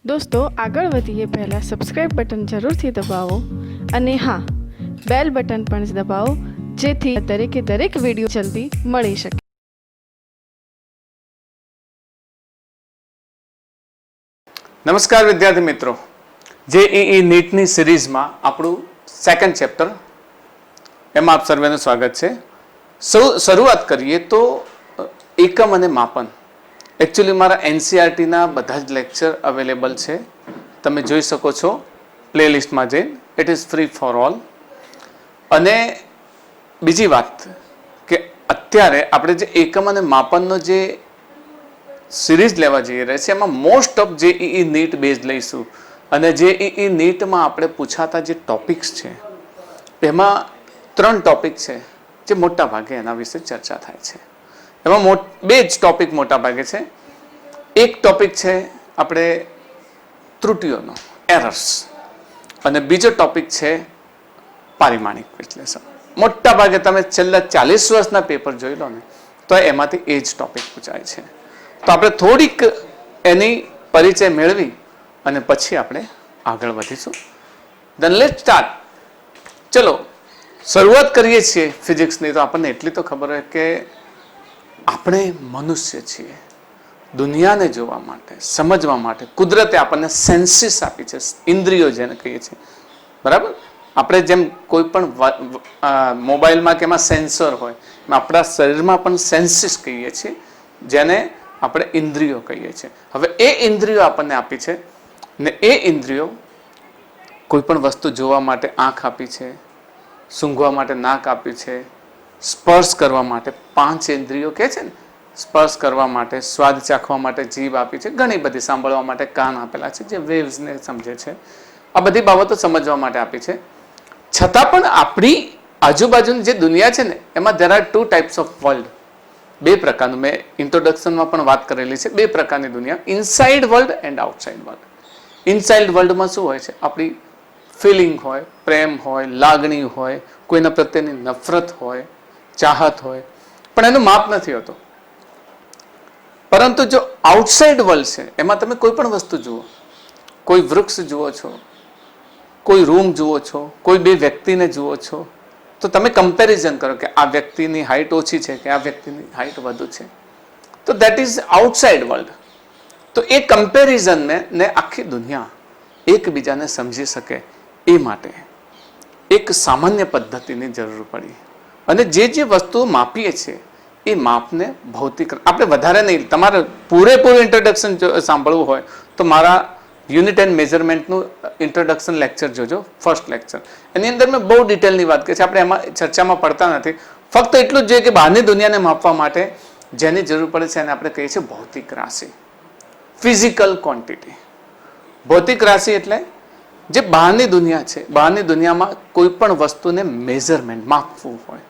દોસ્તો આગળ વધીએ પહેલાં સબસ્ક્રાઇબ બટન જરૂરથી દબાવો અને હા બેલ બટન પણ દબાવો જેથી દરેક વિડીયો જલ્દી મળી શકે. નમસ્કાર વિદ્યાર્થી મિત્રો, જેઈઈ નીટની સિરીઝમાં આપણું સેકન્ડ ચેપ્ટર એમાં આપ સર્વેનું સ્વાગત છે. શરૂઆત કરીએ તો એકમ અને માપન. એકચ્યુઅલી મારા એનસીઆરટીના બધા જ લેક્ચર અવેલેબલ છે, તમે જોઈ શકો છો પ્લેલિસ્ટમાં જઈને. It is free for all. અને બીજી વાત કે અત્યારે આપણે જે એકમ અને માપનનો જે સિરીઝ લેવા જઈ રહ્યા છે એમાં most of JEE NEET base લઈશું. અને જેઈઈ નીટમાં આપણે પૂછાતા જે ટોપિક્સ છે એમાં 3 ટોપિક છે જે મોટા ભાગે એના વિશે ચર્ચા થાય છે. એમાં બે જ ટોપિક મોટા ભાગે છે. એક ટોપિક છે આપણે ત્રુટીઓનો, એરર્સ, અને બીજો ટોપિક છે પારિમાણિક વિશ્લેષણ. મોટા ભાગે તમે છેલ્લા 40 વર્ષના પેપર જોઈ લો ને તો એમાંથી એ જ ટોપિક પૂછાય છે. તો આપણે થોડીક એની પરિચય મેળવી અને પછી આપણે આગળ વધીશું. Then let's start. ચલો શરૂઆત કરીએ છીએ ફિઝિક્સની. તો આપણને એટલી તો ખબર હોય કે આપણે મનુષ્ય છીએ. દુનિયાને જોવા માટે, સમજવા માટે કુદરતે આપણને સેન્સીસ આપી છે, ઇન્દ્રિયો જેને કહીએ છીએ, બરાબર. આપણે જેમ કોઈ પણ મોબાઈલમાં કે એમાં સેન્સર હોય, આપણા શરીરમાં પણ સેન્સીસ કહીએ છીએ જેને આપણે ઇન્દ્રિયો કહીએ છીએ. હવે એ ઇન્દ્રિયો આપણને આપી છે ને એ ઇન્દ્રિયો કોઈ પણ વસ્તુ જોવા માટે આંખ આપી છે, સૂંઘવા માટે નાક આપ્યું છે, સ્પર્શ કરવા માટે 5 ઇન્દ્રિયો કહે છે ને, સ્પર્શ કરવા માટે, સ્વાદ ચાખવા માટે જીભ આપી છે, ઘણી બધી સાંભળવા માટે કાન આપેલા છે જે વેવ્સને સમજે છે. આ બધી બાબતો સમજવા માટે આપી છે. છતાં પણ આપણી આજુબાજુની જે દુનિયા છે ને એમાં there are 2 types of world. 2 પ્રકારનું, મેં ઇન્ટ્રોડક્શનમાં પણ વાત કરેલી છે. 2 પ્રકારની દુનિયા, inside world and outside world. Inside વર્લ્ડમાં શું હોય છે? આપણી ફિલિંગ હોય, પ્રેમ હોય, લાગણી હોય, કોઈના પ્રત્યેની નફરત હોય, ચાહત હોય, પણ એનું માપ નથી હોતું. પરંતુ જો આઉટસાઇડ વર્લ્ડ છે એમાં તમે કોઈ પણ વસ્તુ જુઓ, કોઈ વૃક્ષ જુઓ છો, કોઈ રૂમ જુઓ છો, કોઈ 2 વ્યક્તિને જુઓ છો, તો તમે કમ્પેરિઝન કરો કે આ વ્યક્તિની હાઇટ ઓછી છે કે આ વ્યક્તિની હાઇટ વધુ છે. તો દેટ ઇઝ આઉટસાઇડ વર્લ્ડ. તો એ કમ્પેરિઝનને ને આખી દુનિયા એકબીજાને સમજી શકે એ માટે એક સામાન્ય પદ્ધતિની જરૂર પડી. અને જે વસ્તુઓ માપીએ છીએ એ માપને ભૌતિક, આપણે વધારે નહીં, તમારે પૂરેપૂરું ઇન્ટ્રોડક્શન સાંભળવું હોય તો મારા યુનિટ એન્ડ મેઝરમેન્ટનું ઇન્ટ્રોડક્શન લેક્ચર જોજો, ફર્સ્ટ લેક્ચર. એની અંદર મેં બહુ ડિટેલની વાત કરી છે, આપણે એમાં ચર્ચામાં પડતા નથી. ફક્ત એટલું જ જોઈએ કે બહારની દુનિયાને માપવા માટે જેની જરૂર પડે છે એને આપણે કહીએ છીએ ભૌતિક રાશિ, ફિઝિકલ ક્વોન્ટિટી. ભૌતિક રાશિ એટલે જે બહારની દુનિયા છે, બહારની દુનિયામાં કોઈ પણ વસ્તુને મેઝરમેન્ટ, માપવું હોય,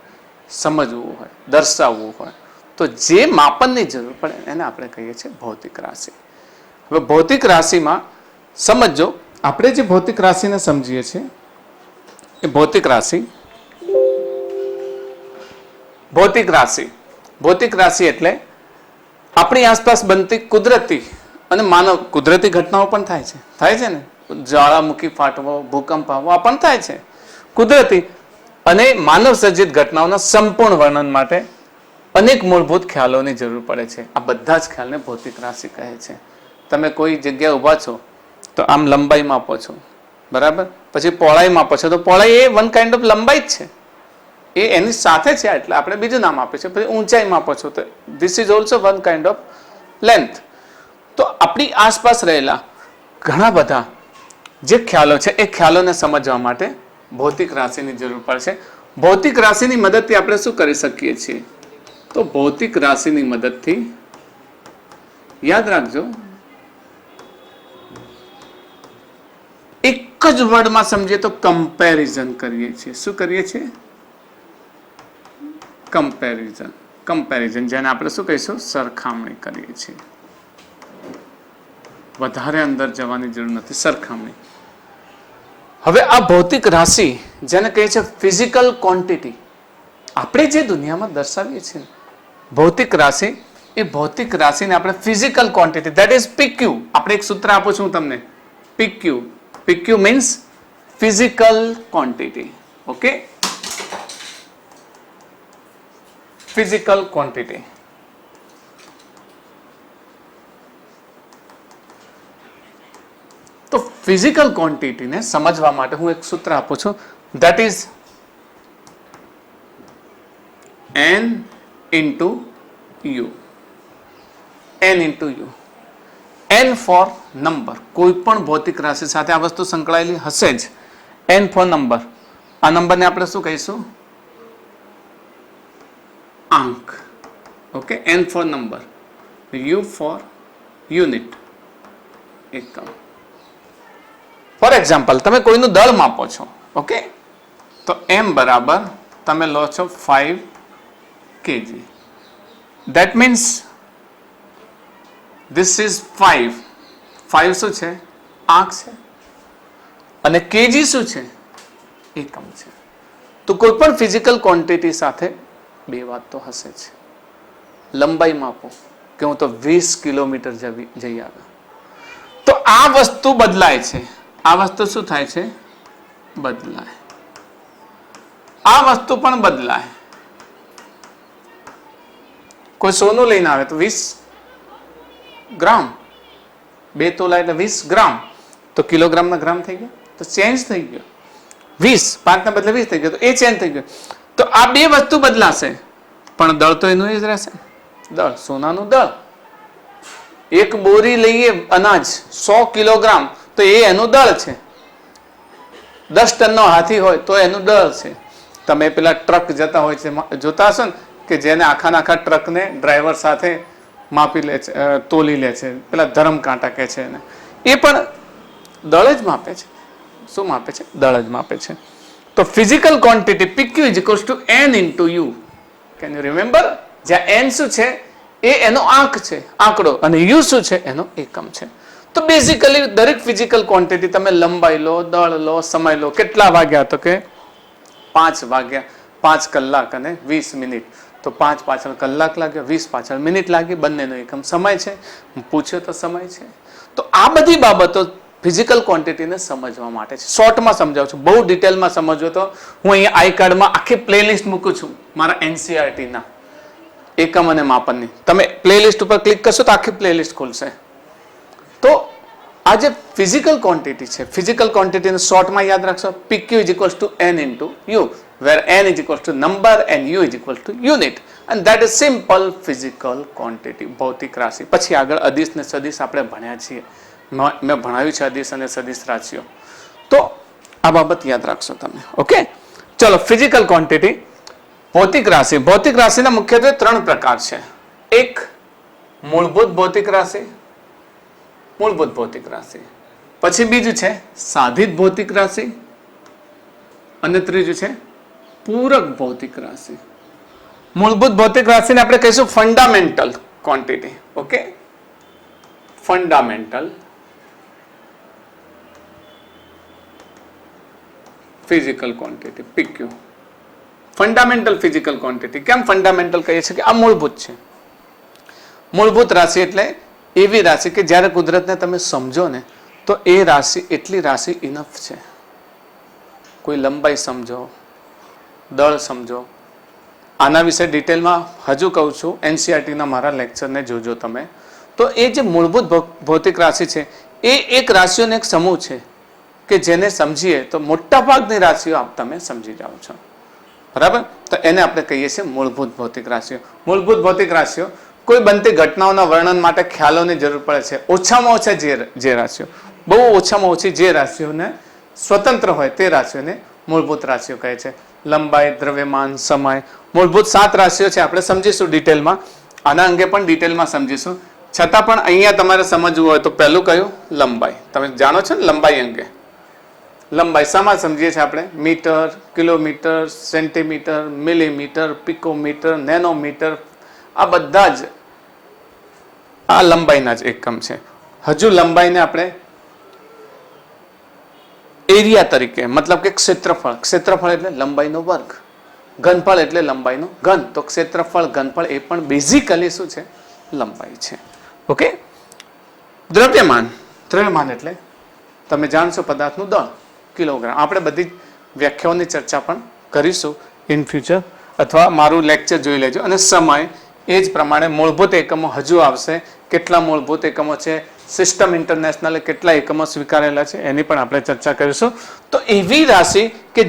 સમજવું હોય, દર્શાવવું હોય તો જે માપનની જરૂર પડે એને આપણે કહીએ છીએ ભૌતિક રાશિ. હવે ભૌતિક રાશિમાં સમજો, આપણે જે ભૌતિક રાશિને સમજીએ છીએ એ ભૌતિક રાશિ એટલે આપણી આસપાસ બનતી કુદરતી અને માનવ, કુદરતી ઘટનાઓ પણ થાય છે ને, જ્વાળામુખી ફાટવો, ભૂકંપ આવવો, આ પણ થાય છે કુદરતી. અને માનવ સર્જિત ઘટનાઓના સંપૂર્ણ વર્ણન માટે અનેક મૂળભૂત ખ્યાલોની જરૂર પડે છે. આ બધા જ ખ્યાલને ભૌતિક રાશિ કહે છે. તમે કોઈ જગ્યાએ ઊભા છો તો આમ લંબાઈ માપો છો, બરાબર, પછી પહોળાઈ માપો છો તો પહોળાઈ એ વન કાઇન્ડ ઓફ લંબાઈ જ છે, એ એની સાથે છે એટલે આપણે બીજું નામ આપીએ છીએ. પછી ઊંચાઈ માપો છો તો this is also one kind of length. તો આપણી આસપાસ રહેલા ઘણા બધા જે ખ્યાલો છે એ ખ્યાલોને સમજવા માટે ભૌતિક રાશિની જરૂર પડશે. ભૌતિક રાશિની મદદથી આપણે શું કરી શકીએ છીએ? તો ભૌતિક રાશિની મદદથી યાદ રાખજો, એક જ વર્ડમાં સમજીએ તો કમ્પેરિઝન કરીએ છીએ. શું કરીએ છીએ? કમ્પેરિઝન, જેને આપણે શું કહીશું? સરખામણી કરીએ છીએ. વધારે અંદર જવાની જરૂર નથી, સરખામણી. હવે આ ભૌતિક રાશિ જેને કહે છે ફિઝિકલ ક્વોન્ટિટી, આપણે જે દુનિયામાં દર્શાવીએ છીએ ભૌતિક રાશિ એ ભૌતિક રાશિને આપણે physical quantity, that is PQ. આપણે એક સૂત્ર આપું છું તમને, PQ. PQ means physical quantity. Okay, physical quantity. તો ફિઝિકલ ક્વોન્ટિટીને સમજવા માટે હું એક સૂત્ર આપું છું, that is n into u. n into u. n for number. કોઈ પણ ભૌતિક રાશિ સાથે આ વસ્તુ સંકળાયેલી હશે જ. n for number. આ નંબરને આપણે શું કહીશું? આંક. Okay, n for number, u for unit, એકમ. ફોર એક્ઝામ્પલ, તમે કોઈનું દળ માપો છો. ઓકે, તો m બરાબર તમે લો છો 5 kg. That means this is 5. 5 શું છે? આંક છે. અને kg શું છે? એકમ છે. તો કોઈ પણ ફિઝિકલ ક્વોન્ટિટી સાથે બે વાત તો હશે જ. લંબાઈ માપો કે હું તો 20 કિલોમીટર જઈ આવ્યો, તો આ વસ્તુ બદલાય છે. આ વસ્તુ શું થાય છે? બદલાય. આ વસ્તુ પણ બદલાય. કોઈ સોનું લઈને આવે તો 20 ગ્રામ, 2 તોલા એટલે 20 ગ્રામ, તો કિલોગ્રામના ગ્રામ થઈ ગયો, તો ચેન્જ થઈ ગયો. 20, 5 ના બદલે 20 થઈ ગયો, તો એ ચેન્જ થઈ ગયો. તો આ બે વસ્તુ બદલાશે, પણ દળ તો એનું જ રહેશે. દળ, સોનાનું દળ. એક બોરી લઈએ અનાજ 100 કિલોગ્રામ, તો એ એનું દળ છે. 10 ટનનો હાથી હોય તો એનું દળ છે. તમે પેલા ટ્રક જતા હોય છે, જોતા હશો ને, કે જેને આખા ટ્રકને ડ્રાઈવર સાથે માપી લે છે, તોલી લે છે, પેલા ધરમ કાંટા કહે છે એને, એ પણ દળ જ માપે છે. શું માપે છે? દળ જ માપે છે. તો physical quantity PQ is equals two n into you. Can you remember? જ્યાં n શું છે એ એનો આંક છે, આંકડો, અને u શું છે? એનો એકમ છે. તો બેઝિકલી દરેક ફિઝિકલ ક્વોન્ટિટી, તમે લંબાઈ લો, દળ લો, સમય લો, કેટલા વાગ્યા? તો કે 5 વાગ્યા, 5 કલાક અને 20 મિનિટ. તો 5 પાછળ કલાક લાગ્યો, 20 પાછળ મિનિટ લાગી, બંનેનો એકમ સમય છે. પૂછ્યો તો સમય છે. તો આ બધી બાબતો ફિઝિકલ ક્વોન્ટિટીને સમજવા માટે છે. શોર્ટમાં સમજાવું છું, બહુ ડિટેલમાં સમજવો તો હું અહીંયા આઈ કાર્ડમાં આખી પ્લેલિસ્ટ મૂકું છું મારા NCERTના એકમ અને માપનની. તમે પ્લેલિસ્ટ ઉપર ક્લિક કરશો તો આખી પ્લેલિસ્ટ ખુલશે. તો આ જે ફિઝિકલ ક્વોન્ટિટી છે, ફિઝિકલ ક્વોન્ટિટીને શોર્ટમાં યાદ રાખશો, PQ is equals two n into you, where n is equals to number and u is equals to unit, and that is simple physical quantity. ભૌતિક રાશિ. પછી આગળ અદિશ ને સદિશ આપણે ભણ્યા છીએ, મેં ભણાવ્યું છે અદિશ અને સદિશ રાશિઓ. તો આ બાબત યાદ રાખશો તમે. ઓકે, ચલો, ફિઝિકલ ક્વોન્ટિટી, ભૌતિક રાશિ. ભૌતિક રાશિના મુખ્યત્વે 3 પ્રકાર છે. એક મૂળભૂત ભૌતિક રાશિ, મૂળભૂત ભૌતિક રાશિ. પછી બીજું છે સાધિત ભૌતિક રાશિ, અને ત્રીજું છે પૂરક ભૌતિક રાશિ. મૂળભૂત ભૌતિક રાશિને આપણે કહીશું fundamental quantity. Okay, fundamental physical quantity, PQ. Fundamental physical quantity. કેમ ફંડામેન્ટલ કહીએ છીએ? કે આ મૂળભૂત છે. મૂળભૂત રાશિ એટલે એવી રાશિ કે જ્યારે કુદરતને તમે સમજો ને, તો એ રાશિ, એટલી રાશિ ઇનફ છે. કોઈ લંબાઈ સમજો, દળ સમજો. આના વિશે ડિટેલમાં હજુ કહું છું, NCERTના મારા લેક્ચરને જોજો તમે. તો એ જે મૂળભૂત ભૌતિક રાશિ છે, એ એક રાશિઓનો એક સમૂહ છે કે જેને સમજીએ તો મોટા ભાગની રાશિઓ તમે સમજી જાઓ છો. બરાબર? તો એને આપણે કહીએ છીએ મૂળભૂત ભૌતિક રાશિઓ. મૂળભૂત ભૌતિક રાશિઓ કોઈ બનતી ઘટનાઓના વર્ણન માટે ખ્યાલોની જરૂર પડે છે. ઓછામાં ઓછા જે રાશિઓ, બહુ ઓછામાં ઓછી જે રાશિઓને સ્વતંત્ર હોય તે રાશિઓને મૂળભૂત રાશિઓ કહે છે. લંબાઈ, દ્રવ્યમાન, સમય, મૂળભૂત 7 રાશિઓ છે. આપણે સમજીશું ડિટેલમાં, આના અંગે પણ ડિટેલમાં સમજીશું. છતાં પણ અહીંયા તમારે સમજવું હોય તો પહેલું કયું? લંબાઈ. તમે જાણો છો ને લંબાઈ અંગે. લંબાઈ શામાં સમજીએ છીએ આપણે? Metre, kilometre, centimetre, millimetre, picometre, nanometre, આ બધા જ આ લંબાઈના જ એકમ છે. હજુ લંબાઈને આપણે એરિયા તરીકે, મતલબ કે ક્ષેત્રફળ. ક્ષેત્રફળ એટલે લંબાઈનો વર્ગ, ઘનફળ એટલે લંબાઈનો ઘન. તો ક્ષેત્રફળ, ઘનફળ એ પણ બેઝિકલી શું છે? લંબાઈ છે. ઓકે. દ્રવ્યમાન એટલે તમે જાણશો પદાર્થનું દળ, કિલોગ્રામ. આપણે બધી વ્યાખ્યાઓની ચર્ચા પણ કરીશું ઇન ફ્યુચર, અથવા મારું લેક્ચર જોઈ લેજો. અને સમય એ જ પ્રમાણે મૂળભૂત એકમો હજુ આવશે. કેટલા મૂળભૂત એકમો છે, સિસ્ટમ ઇન્ટરનેશનલે કેટલા એકમો સ્વીકારેલા છે, એની પણ આપણે ચર્ચા કરીશું. તો એવી રાશિ કે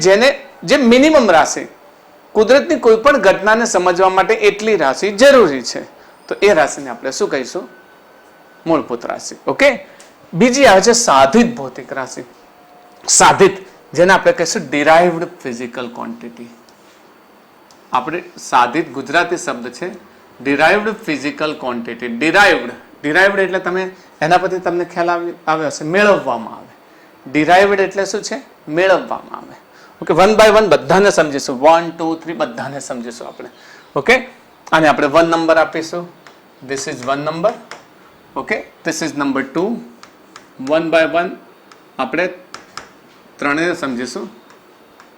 જે મિનિમમ રાશિ, કુદરતની કોઈ પણ ઘટનાને સમજવા માટે એટલી રાશિ જરૂરી છે, તો એ રાશિને આપણે શું કહીશું? મૂળભૂત રાશિ. ઓકે. બીજી આવે છે સાધિત ભૌતિક રાશિ. સાધિત, જેને આપણે કહીશું ડિરાઇવ્ડ ફિઝિકલ ક્વોન્ટિટી. આપણે સાધિત ગુજરાતી શબ્દ છે, ડિરાઇવ્ડ ફિઝિકલ ક્વોન્ટિટી. ડિરાઇવ્ડ એટલે તમે એના પરથી તમને ખ્યાલ આવ્યો હશે, મેળવવામાં આવે. ડિરાઇવ્ડ એટલે શું છે? મેળવવામાં આવે. ઓકે. 1 by 1 બધાને સમજીશું. 1 2 3 બધાને સમજીશું આપણે. ઓકે. આને આપણે 1 નંબર આપીશું. This is 1 number. Okay. This is number 2. 1 by 1 આપણે ત્રણેય સમજીશું.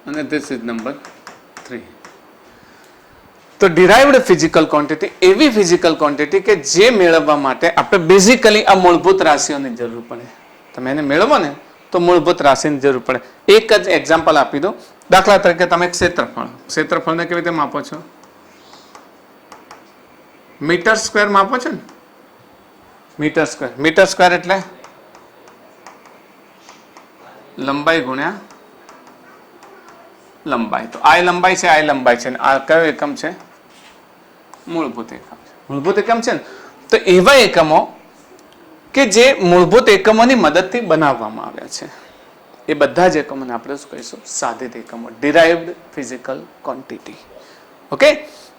અને ધીસ ઇઝ નંબર 3. તો ડિરાઇવ્ડ ફિઝિકલ ક્વોન્ટિટી એવી ફિઝિકલ ક્વોન્ટિટી કે જે મેળવવા માટે આપણે બેઝિકલી આ મૂળભૂત રાશિઓની જરૂર પડે. તમે એને મેળવો ને તો મૂળભૂત રાશિની જરૂર પડે. એક જ એક્ઝામ્પલ આપી દો. દાખલા તરીકે તમે ક્ષેત્રફળને કેવી રીતે માપો છો? મીટર સ્ક્વેર માપો છો ને? મીટર સ્ક્વેર એટલે લંબાઈ ગુણ્યા લંબાઈ. તો આ લંબાઈ છે, આ લંબાઈ છે. આ કયો એકમ છે? મૂળભૂત એકમ છે. મૂળભૂત એકમ છે ને, તો એવા એકમો કે જે મૂળભૂત એકમોની મદદથી બનાવવામાં આવ્યા છે, એ બધા જ એકમોને આપણે શું કહીશું? સાધિત એકમો, ડિરાઇવ્ડ ફિઝિકલ ક્વોન્ટિટી. ઓકે.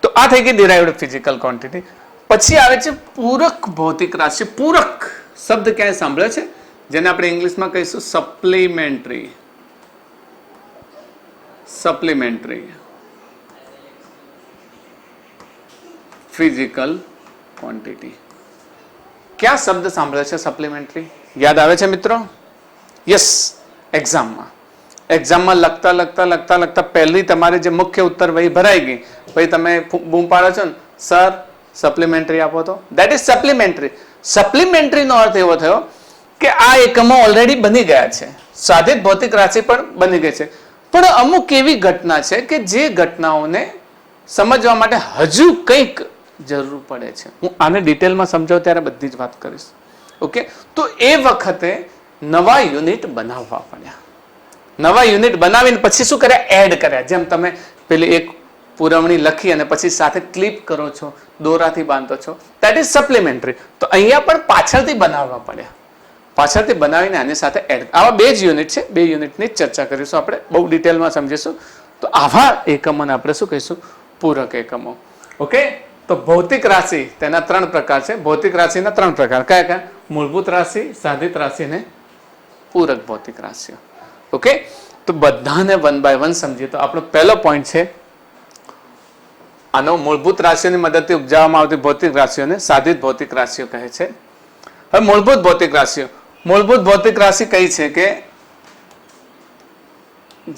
તો આ થઈ ગઈ ડિરાઇવ્ડ ફિઝિકલ ક્વોન્ટિટી. પછી આવે છે પૂરક ભૌતિક રાશિ. પૂરક શબ્દ ક્યાંય સાંભળ્યો છે? જેને આપણે ઇંગ્લિશમાં કહીશું સપ્લિમેન્ટરી ફિઝિકલ ક્વોન્ટિટી. ક્યાં શબ્દ સાંભળે છે સપ્લિમેન્ટરી? યાદ આવે છે મિત્રો? યસ. એક્ઝામમાં લખતા પહેલી તમારી જે મુખ્ય ઉત્તર વહી ભરાઈ ગઈ, પછી તમે બૂમ પાડો છો ને, સર સપ્લિમેન્ટરી આપો તો. That is supplementary. સપ્લિમેન્ટરીનો અર્થ એવો થયો કે આ એકમો ઓલરેડી બની ગયા છે, સાધિત ભૌતિક રાશિ પણ બની ગઈ છે, પણ અમુક એવી ઘટના છે કે જે ઘટનાઓને સમજવા માટે હજુ કંઈક જરૂર પડે છે. હું આને ડિટેલમાં સમજાવું ત્યારે બધી જ વાત કરીશ. ઓકે. તો એ વખતે નવા યુનિટ બનાવવા પડ્યા. નવા યુનિટ બનાવીને પછી શું કર્યા? એડ કર્યા. જેમ તમે પેલી એક પુરવણી લખી અને પછી સાથે ક્લિપ કરો છો, દોરાથી બાંધો છો, દેટ ઇઝ સપ્લિમેન્ટરી. તો અહીંયા પણ પાછળથી બનાવવા પડ્યા. પાછળથી બનાવીને આની સાથે એડ. આવા બે જ યુનિટ છે. બે યુનિટની જ ચર્ચા કરીશું આપણે, બહુ ડિટેલમાં સમજીશું. તો આવા એકમોને આપણે શું કહીશું? પૂરક એકમો. ઓકે. તો ભૌતિક રાશિ તેના 3 પ્રકાર છે. ભૌતિક રાશિના 3 પ્રકાર કયા કયા? મૂળભૂત રાશિ, સાધિત રાશિ અને પૂરક ભૌતિક રાશિઓ. ઓકે. તો બધાને 1 by 1 સમજીએ. તો આપણો પહેલો પોઈન્ટ છે, આનો મૂળભૂત રાશિઓની મદદથી ઉપજાવવામાં આવતી ભૌતિક રાશિઓને સાધિત ભૌતિક રાશિઓ કહે છે. હવે મૂળભૂત ભૌતિક રાશિઓ. મૂળભૂત ભૌતિક રાશિ કઈ છે કે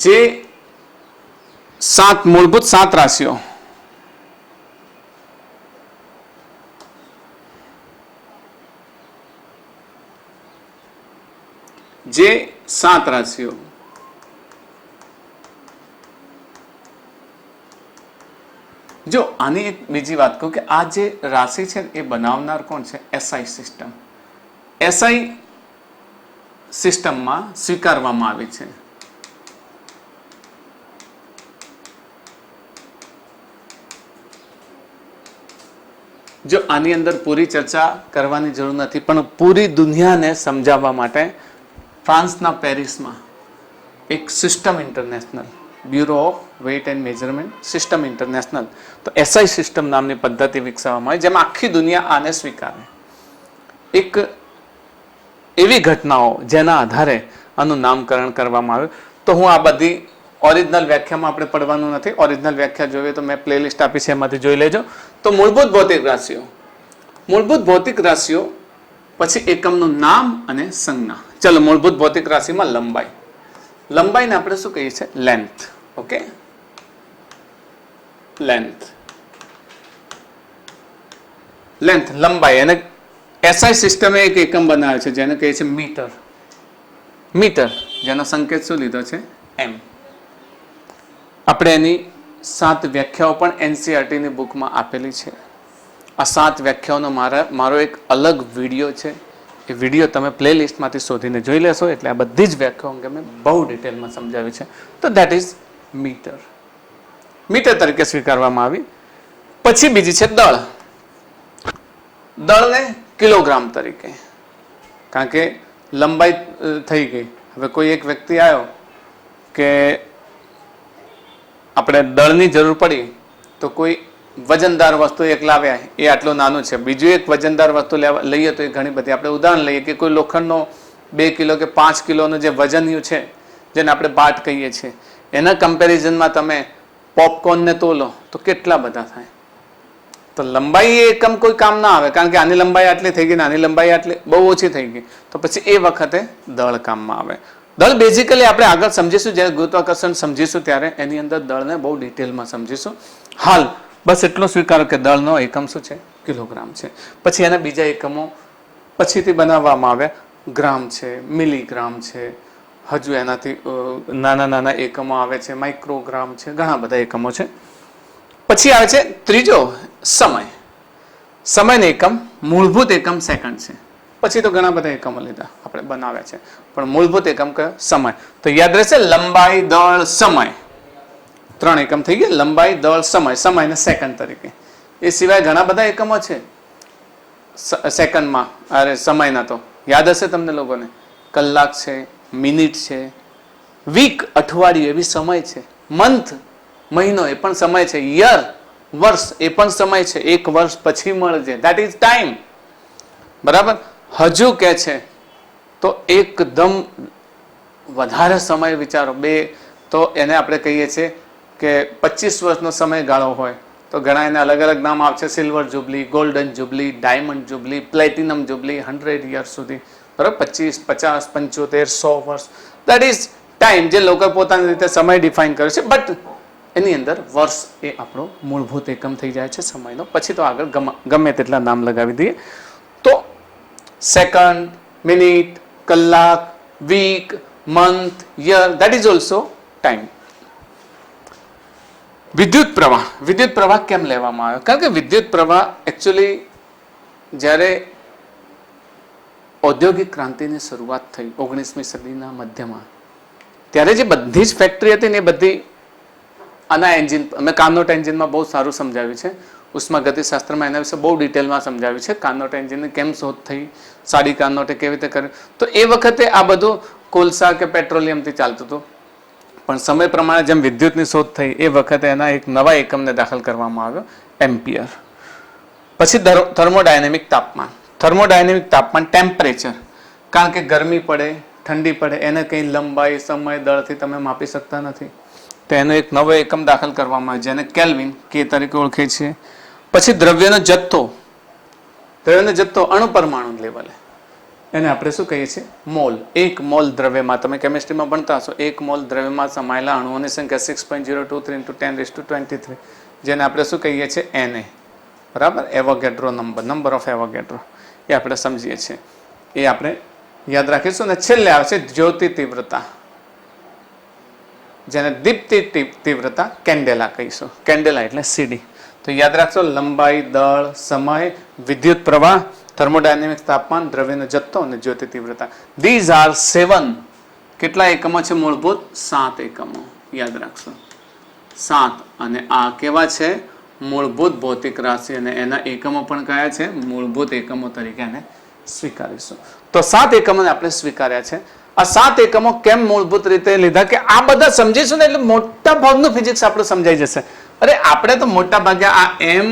જે મૂળભૂત 7 રાશિઓ, જો આની એક બીજી વાત કહું કે આ જે રાશિ છે એ બનાવનાર કોણ છે? SI system. એસઆઈ સિસ્ટમમાં સ્વીકારવામાં આવી છે. જો આની અંદર પૂરી ચર્ચા કરવાની જરૂર નથી, પણ પૂરી દુનિયાને સમજાવવા માટે ફ્રાન્સના પેરિસમાં એક system international, bureau of weight and measurement system international, તો એસઆઈ સિસ્ટમ નામની પદ્ધતિ વિકસાવવામાં આવી, જેમાં આખી દુનિયા આને સ્વીકારે. એક એવી ઘટનાઓ જેના આધારે આનું નામકરણ કરવામાં આવ્યું. તો હું આ બધી ઓરિજિનલ વ્યાખ્યામાં આપણે પડવાનું નથી. ઓરિજિનલ વ્યાખ્યા જોઈએ તો મેં પ્લેલિસ્ટ આપી છે, એમાંથી જોઈ લેજો. તો મૂળભૂત ભૌતિક રાશિઓ. મૂળભૂત ભૌતિક રાશિઓ પછી એકમનું નામ અને સંજ્ઞા. ચલો, મૂળભૂત ભૌતિક રાશિમાં લંબાઈ. લંબાઈને આપણે શું કહીએ છીએ? લેન્થ. ઓકે. લેન્થ. લેન્થ લંબાઈ, એને એસઆઈ સિસ્ટમે એક એકમ બનાવ્યો છે જેને કહે છે મીટર. મીટર જેનો સંકેત શું લીધો છે? એમ. આપણે એની 7 વ્યાખ્યાઓ પણ એનસીઈઆરટીની બુકમાં આપેલી છે. આ 7 વ્યાખ્યાઓનો મારો એક અલગ વિડીયો છે. એ વિડીયો તમે પ્લેલિસ્ટમાંથી શોધીને જોઈ લેશો એટલે આ બધી જ વ્યાખ્યાઓ અંગે મેં બહુ ડિટેલમાં સમજાવી છે. તો દેટ ઇઝ મીટર. મીટર તરીકે સ્વીકારવામાં આવી. પછી બીજી છે દળ. દળને કિલોગ્રામ તરીકે, કારણ કે લંબાઈ થઈ ગઈ. હવે કોઈ એક વ્યક્તિ આવ્યો કે આપણે દળની જરૂર પડી તો કોઈ વજનદાર વસ્તુ એક લાવ્યા, એ આટલું નાનું છે. બીજું એક વજનદાર વસ્તુ લઈએ તો એ ઘણી બધી. આપણે ઉદાહરણ લઈએ કે કોઈ લોખંડનો 2 કિલો કે 5 કિલોનો જે વજનિયું છે, જેને આપણે બાટ કહીએ છીએ, એના કમ્પેરિઝનમાં તમે પોપકોર્નને તોલો તો કેટલા બધા થાય. તો લંબાઈ એકમ કોઈ કામ ના આવે, કારણ કે આની લંબાઈ આટલી થઈ ગઈ ને આની લંબાઈ આટલી બહુ ઓછી થઈ ગઈ. તો પછી એ વખતે દળ કામમાં આવે. દળ બેઝિકલી આપણે આગળ સમજીશું, જ્યારે ગુરુત્વાકર્ષણ સમજીશું ત્યારે એની અંદર દળને બહુ ડિટેલમાં સમજીશું. હાલ બસ એટલો સ્વીકારો કે દળનો એકમ શું છે? કિલોગ્રામ છે. પછી એના બીજા એકમો પછીથી બનાવવામાં આવ્યા. ગ્રામ છે, મિલીગ્રામ છે, હજુ એનાથી નાના નાના એકમો આવે છે, માઇક્રોગ્રામ છે, ઘણા બધા એકમો છે. પછી આવે છે ત્રીજો સમય. સમયનો એકમ મૂળભૂત એકમ સેકન્ડ છે. પછી તો ઘણા બધા એકમો લીધા આપણે બનાવ્યા છે, પણ મૂળભૂત એકમ કયો? સમય. તો યાદ રહેશે લંબાઈ, દળ, સમય. 3 એકમ થઈ ગયા: લંબાઈ, દળ, સમય. સમયને સેકન્ડ તરીકે. એ સિવાય ઘણા બધા એકમો છે સેકન્ડમાં. અરે સમયના તો યાદ હશે તમને લોકોને. કલાક છે, મિનિટ છે, વીક અઠવાડિયું એ બી સમય છે, મંથ મહિનો એ પણ સમય છે, યર વર્ષ એ પણ સમય છે. 1 વર્ષ પછી મળશે, ધેટ ઇઝ ટાઈમ. બરાબર. હજુ કે છે તો એકદમ વધારે સમય વિચારો, 2 તો એને આપણે કહીએ છીએ કે 25 વર્ષનો સમયગાળો હોય તો ઘણા એને અલગ અલગ નામ આપશે. Silver jubilee, golden jubilee, diamond jubilee, platinum jubilee, 100 year સુધી. બરાબર. 25, 50, 75, 100 વર્ષ, દેટ ઇઝ ટાઈમ, જે લોકો પોતાની રીતે સમય ડિફાઇન કરે છે. બટ એની અંદર વર્ષ એ આપણો મૂળભૂત એકમ થઈ જાય છે સમયનો. પછી તો આગળ ગમે તેટલા નામ લગાવી દઈએ. તો સેકન્ડ, મિનિટ, કલાક, week, month, year, that is also time. વિદ્યુત પ્રવાહ. વિદ્યુત પ્રવાહ કેમ લેવામાં આવ્યો? કારણ કે વિદ્યુત પ્રવાહ એકચ્યુઅલી જ્યારે ઔદ્યોગિક ક્રાંતિની શરૂઆત થઈ 19મી સદીના મધ્યમાં, ત્યારે જે બધી જ ફેક્ટરી હતી ને એ બધી આના એન્જિન, અમે કાર્નોટ એન્જિનમાં બહુ સારું સમજાવ્યું છે. ઉષ્માગતિશાસ્ત્રમાં એના વિશે બહુ ડિટેલમાં સમજાવ્યું છે. કાર્નોટ એન્જિનની કેમ શોધ થઈ, સાડી કાર્નોટે કેવી રીતે કર્યું. તો એ વખતે આ બધું કોલસા કે પેટ્રોલિયમથી ચાલતું હતું. પણ સમય પ્રમાણે જેમ વિદ્યુતની શોધ થઈ એ વખતે એના એક નવા એકમને દાખલ કરવામાં આવ્યો, એમ્પિયર. પછી થર્મોડાયનેમિક તાપમાન. થર્મોડાયનેમિક તાપમાન ટેમ્પરેચર, કારણ કે ગરમી પડે, ઠંડી પડે, એને કંઈ લંબાઈ, સમય, દળથી તમે માપી શકતા નથી. તો એનો એક નવો એકમ દાખલ કરવામાં આવે જેને કેલ્વિન કે તરીકે ઓળખે છે. પછી દ્રવ્યનો જથ્થો. દ્રવ્યનો જથ્થો અણુ પરમાણુ લેવલે, એને આપણે શું કહીએ છીએ? મોલ. 1 મોલ દ્રવ્યમાં, તમે કેમિસ્ટ્રીમાં ભણતા હશો, 1 મોલ દ્રવ્યમાં સમાયેલા અણુઓની સંખ્યા 6.023 × 10⁻23, જેને આપણે શું કહીએ છીએ? Na. બરાબર. Avogadro number, number of Avogadro, એ આપણે સમજીએ છીએ. એ આપણે યાદ રાખીશું. અને છેલ્લે આવશે જ્યોતિ તીવ્રતા, જેને દીપ્તિ તીવ્રતા કેન્ડેલા કહીશું. કેન્ડેલા એટલે સીડી. તો યાદ રાખશો લંબાઈ, દળ, સમય, વિદ્યુત પ્રવાહ, થર્મોડાયનેમિક તાપમાન, દ્રવ્યનો જથ્થો અને જ્યોતિ તીવ્રતા. These are 7. કેટલા એકમો છે મૂળભૂત? 7 એકમો. યાદ રાખશો 7. અને આ કેવા છે? મૂળભૂત ભૌતિક રાશિ. અને એના એકમો પણ કયા છે? મૂળભૂત એકમો તરીકે એને સ્વીકારીશું. તો 7 એકમોને આપણે સ્વીકાર્યા છે. આ 7 એકમો કેમ મૂળભૂત રીતે લીધા કે આ બધા સમજીશું ને એટલે મોટા ભાગનું ફિઝિક્સ આપણું સમજાઈ જશે. અરે આપણે તો મોટા ભાગે આ એમ,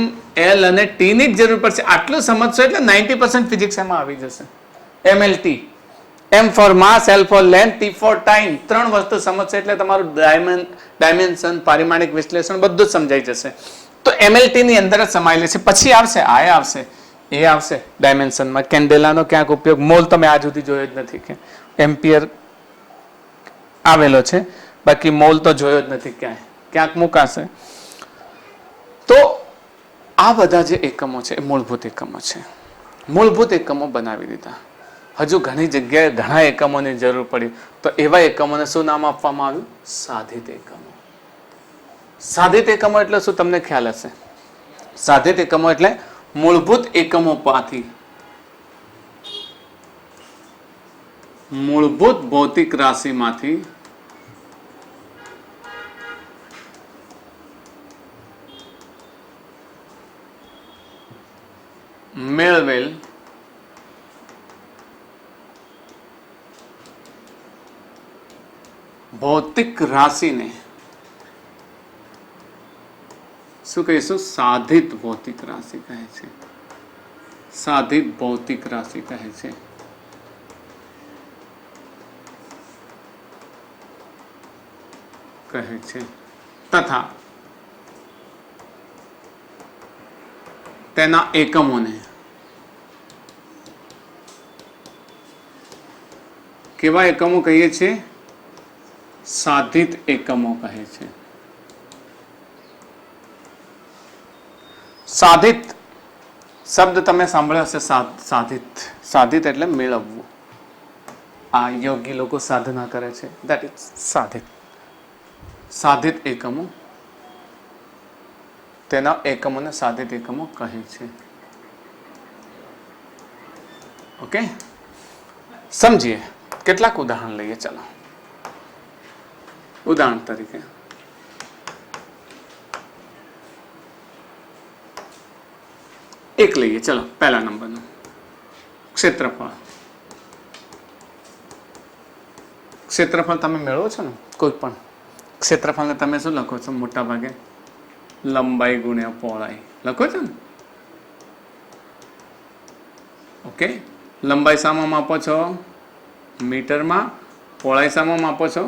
એલ અને ટી ની જ જરૂર પડશે. આટલું સમજશો એટલે 90% ફિઝિક્સ એમાં આવી જશે. MLT, M for mass, L for length, T for time. 3 વસ્તુ સમજશે એટલે તમારું ડાયમેન્શન, પારિમાણિક વિશ્લેષણ બધું જ સમજાઈ જશે. તો MLT ની અંદર જ સમાયેલી છે. પછી આવશે આ આવશે, એ આવશે ડાયમેન્શનમાં. કેન્ડેલાનો ક્યાંક ઉપયોગ મોલ તમે આજ સુધી જોયો જ નથી. કે એમ્પિયર આવેલો છે, બાકી મોલ તો જોયો જ નથી ક્યાંય, ક્યાંક મુકાશે. તો આ બધા જે એકમો છે એ મૂળભૂત એકમો છે. મૂળભૂત એકમો બનાવી દીધા. હજુ ઘણી જગ્યાએ ઘણા એકમોની જરૂર પડી તો એવા એકમોને શું નામ આપવામાં આવ્યું? સાધિત એકમો. સાધિત એકમો એટલે શું તમને ખ્યાલ હશે? સાધિત એકમો એટલે મૂળભૂત એકમો પાથી મૂળભૂત ભૌતિક રાશિમાંથી મેળવેલ ભૌતિક રાશિને શું કહીશું? સાધિત ભૌતિક રાશિ કહે છે. સાધિત ભૌતિક રાશિ કહે છે. કહે છે તથા તેના એકમોને કેવા એકમો કહીએ છીએ? સાધિત એકમો કહે છે. સાધિત શબ્દ તમે સાંભળ્યો હશે. સાધિત સાધિત એટલે મેળવવું. આ યોગી લોકો સાધના કરે છે, દેટ ઇઝ સાધિત. સાધિત એકમો, તેના એકમોને સાધિત એકમો કહે છે. ઓકે, સમજીએ. કેટલાક ઉદાહરણ લઈએ. ચલો, ઉદાહરણ તરીકે એક લઈએ. ચલો, પહેલા નંબરનું ક્ષેત્રફળ. ક્ષેત્રફળ તમે મેળવો છો ને, કોઈ પણ ક્ષેત્રફળને તમે શું લખો છો? મોટા ભાગે લંબાઈ ગુણ્યા પહોળાઈ લખો છો ને. ઓકે, લંબાઈ શામાં માપો છો? મીટરમાં. પહોળાઈ શામાં માપો છો?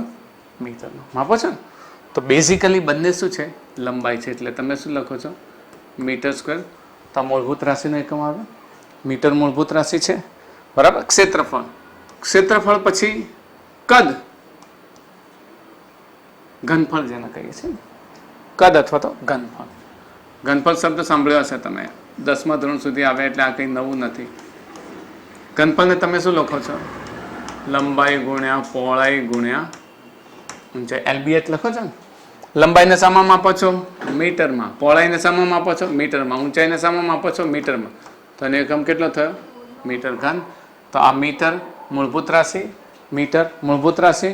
મીટરમાં માપો છો ને. તો બેઝિકલી બંને શું છે? લંબાઈ છે. એટલે તમે શું લખો છો? Metre square. તો મૂળભૂત રાશિનો એકમ આવે મીટર. મૂળભૂત રાશિ છે, બરાબર. ક્ષેત્રફળ. ક્ષેત્રફળ પછી કદ, ઘનફળ જેને કહીએ છીએ, કદ અથવા તો ઘનફળ. ઘનફળ શબ્દ સાંભળ્યો હશે તમે, 10મા ધોરણ સુધી આવે એટલે આ કંઈ નવું નથી. ઘનફળને તમે શું લખો છો? લંબાઈ ગુણ્યા પહોળાઈ ગુણ્યા ઊંચાઈ. LBH લખો છો ને. લંબાઈને શામાં માપો છો? મીટરમાં. પહોળાઈને શામાં માપો છો? મીટરમાં. ઊંચાઈને શામાં માપો છો? મીટરમાં. તો એનો એકમ કેટલો થયો? મીટર ઘન. તો આ મીટર મૂળભૂત રાશિ, મીટર મૂળભૂત રાશિ.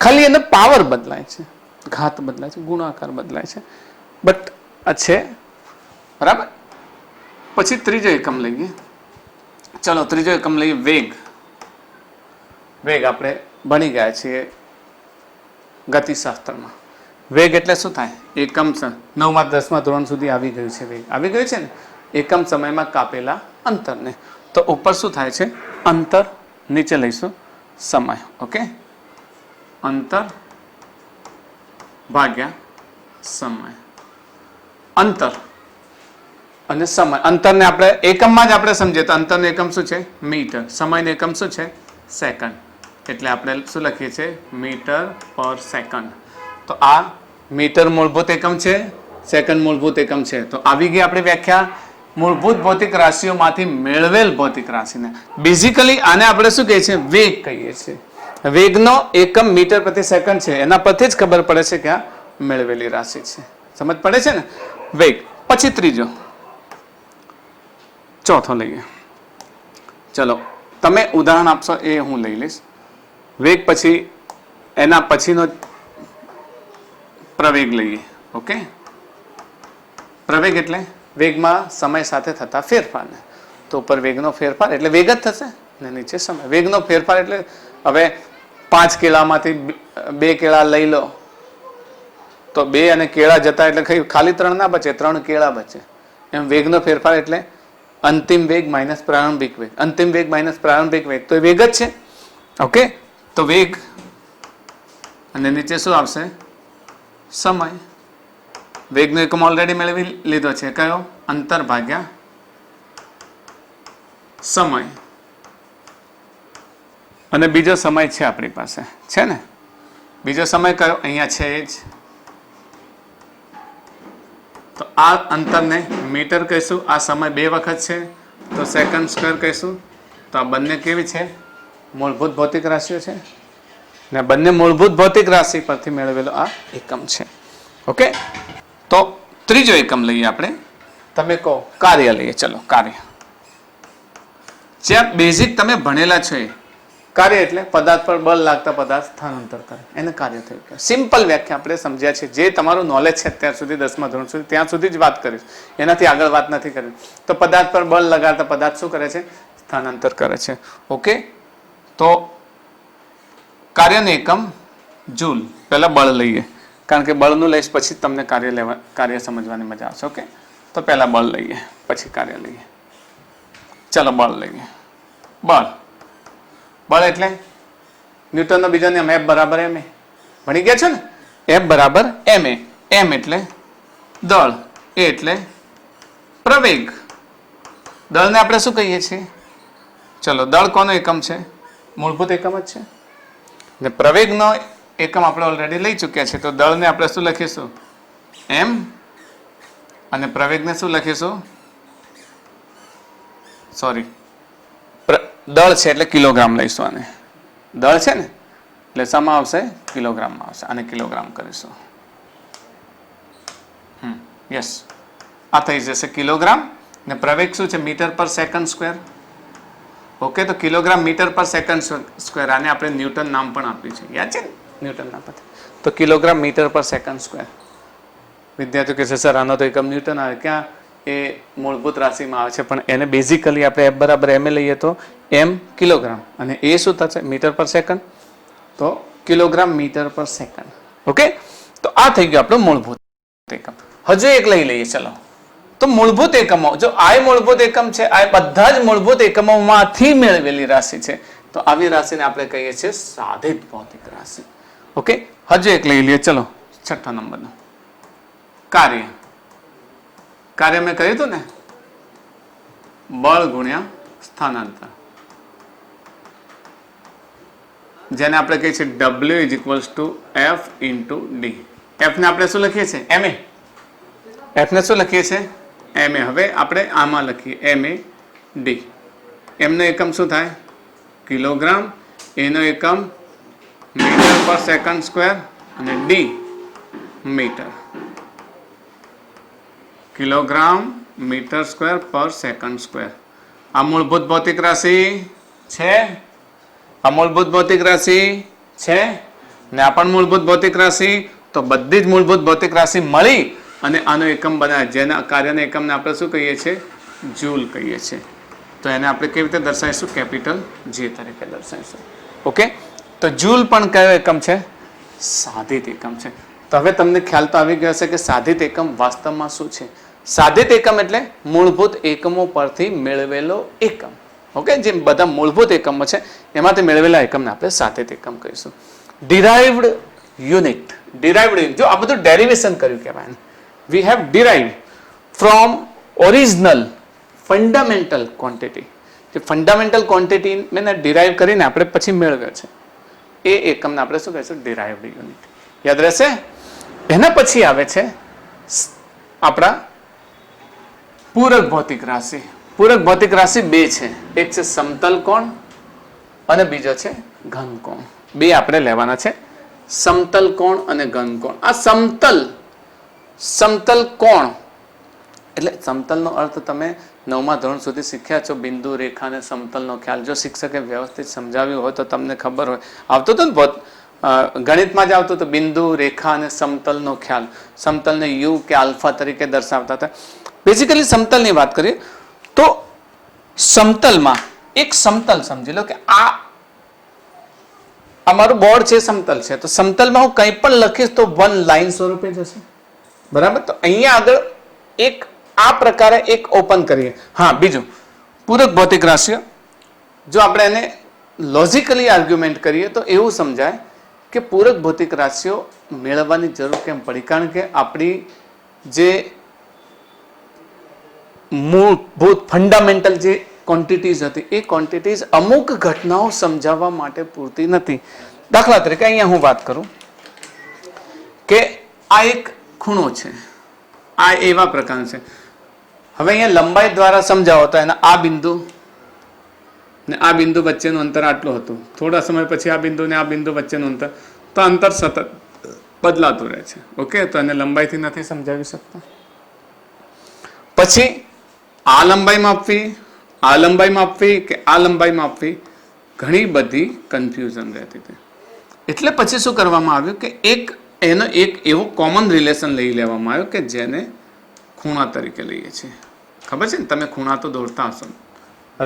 ખાલી એનો પાવર બદલાય છે, ઘાત બદલાય છે, ગુણાકાર બદલાય છે, બટ આ છે, બરાબર. પછી ત્રીજો એકમ લઈએ. ચલો, ત્રીજો એકમ લઈએ વેગ. વેગ આપણે ભણી ગયા છીએ ગતિશાસ્ત્રમાં. વેગ એટલે શું થાય? એકમ 9મા 10મા ધોરણ સુધી આવી ગયું છે. વેગ આવી ગયું છે ને. એકમ સમયમાં કાપેલા અંતરને. તો ઉપર શું થાય છે? અંતર. નીચે લઈશું સમય. ઓકે, અંતર ભાગ્યા સમય. અંતર અને સમય. અંતરને આપણે એકમમાં જ આપણે સમજીએ તો અંતરનો એકમ શું છે? મીટર. સમયનો એકમ શું છે? સેકન્ડ. એટલે આપણે શું લખીએ છીએ? Metre per second. તો આ મીટર મૂળભૂત એકમ છે, સેકન્ડ મૂળભૂત એકમ છે. તો આવી ગઈ આપણી વ્યાખ્યા મૂળભૂત ભૌતિક રાશિઓમાંથી મેળવેલ ભૌતિક રાશિને. બેઝિકલી આને આપણે શું કહીએ છીએ? વેગ કહીએ છીએ. વેગનો એકમ મીટર પ્રતિ સેકન્ડ છે. એના પરથી જ ખબર પડે છે કે આ મેળવેલી રાશિ છે. સમજ પડે છે ને? વેગ. પછી ત્રીજો, ચોથો લઈએ. ચલો, તમે ઉદાહરણ આપશો એ હું લઈ લઈશ. વેગ પછી એના પછીનો પ્રવેગ લઈએ. ઓકે, પ્રવેગ એટલે વેગમાં સમય સાથે થતા ફેરફારને. તો ઉપર વેગનો ફેરફાર એટલે વેગ જ થશે ને નીચે સમય. વેગનો ફેરફાર એટલે હવે 5 કેળામાંથી 2 કેળા લઈ લો તો 2 અને કેળા જતા એટલે ખાલી 3 ના બચે, 3 કેળા બચે. એમ વેગનો ફેરફાર એટલે અંતિમ વેગ માઇનસ પ્રારંભિક વેગ. અંતિમ વેગ માઇનસ પ્રારંભિક વેગ તો એ વેગ જ છે. ઓકે, તો વેગ અને નીચે શું આવશે? સમય. વેગનો એકમ ઓલરેડી મેળવી લીધો છે. કયો? અંતર ભાગ્યા સમય. અને બીજો સમય છે આપણી પાસે, છે ને? બીજો સમય કયો? અહીંયા છે એ જ તો આ અંતરને મીટર કહીશું, આ સમય 2 વખત છે તો સેકન્ડ સ્ક્વેર કહીશું. તો આ બંને કેવી છે? મૂળભૂત ભૌતિક રાશિઓ છે ને બંને મૂળભૂત ભૌતિક રાશિ પરથી મેળવેલો આ એકમ છે. ઓકે, તો ત્રીજો એકમ લઈએ આપણે. તમે કહો કાર્ય લઈએ. ચલો કાર્ય, જ્યાં બેઝિક તમે ભણેલા છો એ કાર્ય એટલે પદાર્થ પર બળ લાગતા પદાર્થ સ્થાનાંતર કરે, એને કાર્ય થયું. સિમ્પલ વ્યાખ્યા આપણે સમજ્યા છે. જે તમારું નોલેજ છે અત્યાર સુધી 10મા ધોરણ સુધી ત્યાં સુધી જ વાત કરીશ, એનાથી આગળ વાત નથી કરી. તો પદાર્થ પર બળ લગાડતા પદાર્થ શું કરે છે? સ્થાનાંતર કરે છે. ઓકે, તો કાર્યનું એકમ જૂલ. પહેલા બળ લઈએ, કારણ કે બળનું લઈશ પછી તમને કાર્ય સમજવાની મજા આવશે. ઓકે, તો પહેલા બળ લઈએ પછી કાર્ય લઈએ. ચલો બળ લઈએ. બળ એટલે ન્યૂટનનો બીજો નિયમ F બરાબર ma. ભણી ગયા છો ને? F બરાબર ma. m એટલે દળ, એ એટલે પ્રવેગ. દળને આપણે શું કહીએ છીએ? ચલો, દળ કોનો એકમ છે? મૂળભૂત એકમ જ છે ને. પ્રવેગનો એકમ આપણે ઓલરેડી લઈ ચૂક્યા છે. તો દળને આપણે શું લખીશું? m. અને પ્રવેગને શું લખીશું? સોરી, દળ છે એટલે કિલોગ્રામ લઈશું. આને દળ છે ને એટલે શામાં આવશે? કિલોગ્રામમાં આવશે. આને કિલોગ્રામ કરીશું. યસ, આ થઈ જશે કિલોગ્રામ. ને પ્રવેગ શું છે? Metre per second square. Okay, તો kilogram metre per second square. આને આપણે ન્યૂટન નામ પણ આપ્યું છે, યાદ છે ને? ન્યૂટન નામ પછી તો kilogram metre per second square. વિદ્યાર્થીઓ કહે છે સર આનો તો એકમ ન્યૂટન આવે. ક્યાં? એ મૂળભૂત રાશિમાં આવે છે, પણ એને બેઝિકલી આપણે F બરાબર ma લઈએ તો m કિલોગ્રામ અને એ શું થશે? Metre per second. તો kilogram metre per second. Okay, તો આ થઈ ગયું આપણું મૂળભૂત એકમ. હજુ એક લઈ લઈએ. ચલો, તો મૂળભૂત એકમો, જો આ મૂળભૂત એકમ છે, આ બધા જ મૂળભૂત એકમોમાંથી મેળવેલી રાશિ છે. તો આવી રાશિને આપણે કહીએ છીએ સાધિત ભૌતિક રાશિ. ઓકે, હજુ એક લઈ લઈએ. ચલો, 6થા નંબરનો કાર્ય. કાર્ય મેં કહ્યું હતું ને, બળ ગુણ્યા સ્થાનાંતર, જેને આપણે કહીએ છીએ W = F × D. F ને આપણે શું લખીએ છીએ? ma. F ને શું લખીએ છીએ? ma. હવે આપણે આમાં લખીએ ma D. m નો એકમ શું થાય? કિલોગ્રામ. એનો એકમ મીટર પર સેકન્ડ સ્ક્વેર અને D metre. Kilogram metre square per second square. આ મૂળભૂત ભૌતિક રાશિ છે. આ મૂળભૂત ભૌતિક રાશિ છે ને આ પણ મૂળભૂત ભૌતિક રાશિ. તો બધી જ મૂળભૂત ભૌતિક રાશિ મળી અને આનો એકમ બનાવે, જેના કાર્યના એકમને આપણે શું કહીએ છીએ? જૂલ કહીએ છીએ. તો એને આપણે કેવી રીતે દર્શાવીશું? કેપિટલ J તરીકે દર્શાવીશું. ઓકે, તો જૂલ પણ કયો એકમ છે? સાધિત એકમ છે. તો હવે તમને ખ્યાલ તો આવી ગયો હશે કે સાધિત એકમ વાસ્તવમાં શું છે. સાધિત એકમ એટલે મૂળભૂત એકમો પરથી મેળવેલો એકમ. ઓકે, જે બધા મૂળભૂત એકમો છે એમાંથી મેળવેલા એકમને આપણે સાધિત એકમ કહીશું. Derived unit. જો આ બધું ડેરિવેશન કર્યું કહેવાય. We have derived from original fundamental quantity. જે ફંડામેન્ટલ ક્વોન્ટિટી મેં ડિરાઇવ કરીને આપણે પછી મેળવ્યો છે એ એકમને આપણે શું કહીશું? Derived unit. યાદ રહેશે? એના પછી આવે છે આપણા પૂરક ભૌતિક રાશિ. પૂરક ભૌતિક રાશિ 2 છે. એક છે સમતલ કોણ અને બીજો છે ઘન કોણ. 2 આપણે લેવાના છે, સમતલ કોણ અને ઘન કોણ. આ સમતલ કોણ એટલે સમતલનો અર્થ તમે 9મા ધોરણ સુધી શીખ્યા છો. બિંદુ, રેખા અને સમતલનો ખ્યાલ જો શિક્ષકે વ્યવસ્થિત સમજાવ્યું હોય તો તમને ખબર હોય. આવતો હતો ને ગણિતમાં જ આવતું તો બિંદુ, રેખા અને સમતલનો ખ્યાલ. સમતલને યુ કે આલ્ફા તરીકે દર્શાવતા હતા. બેઝિકલી સમતલની વાત કરીએ તો સમતલમાં એક સમતલ સમજી લો કે આ અમારું બોર્ડ છે, સમતલ છે. તો સમતલમાં હું કંઈ પણ લખીશ તો 1 લાઈન સ્વરૂપે જશે. બરાબર? તો અહીંયા આગળ એક આ પ્રકારે એક ઓપન કરીએ. હા, બીજું પૂરક ભૌતિક રાશિઓ. જો આપણે એને લોજિકલી આર્ગ્યુમેન્ટ કરીએ તો એવું સમજાય કે પૂરક ભૌતિક રાશિઓ મેળવવાની જરૂર કેમ પડી? કારણ કે આપણી જે મૂળભૂત ફંડામેન્ટલ જે ક્વોન્ટિટીઝ હતી એ ક્વોન્ટિટીઝ અમુક ઘટનાઓ સમજાવવા માટે પૂરતી નથી. દાખલા તરીકે અહીંયા હું વાત કરું કે આ એક ખૂણો છે, આ એવા પ્રકાર છે. હવે અહીંયા લંબાઈ દ્વારા સમજાવો તો એના આ બિંદુ ને આ બિંદુ વચ્ચેનું અંતર આટલું હતું. થોડા સમય પછી આ બિંદુ ને આ બિંદુ વચ્ચેનું અંતર, તો અંતર સતત બદલાતું રહે છે. ઓકે, તો એને લંબાઈથી નથી સમજાવી શકતા. પછી આ લંબાઈ માપવી, આ લંબાઈ માપવી કે આ લંબાઈ માપવી, ઘણી બધી કન્ફ્યુઝન રહેતી હતી. એટલે પછી શું કરવામાં આવ્યું કે એનો એક એવો કોમન રિલેશન લઈ લેવામાં આવ્યો કે જેને ખૂણા તરીકે લઈએ છીએ. ખબર છે ને, તમે ખૂણા તો દોરતા હશો,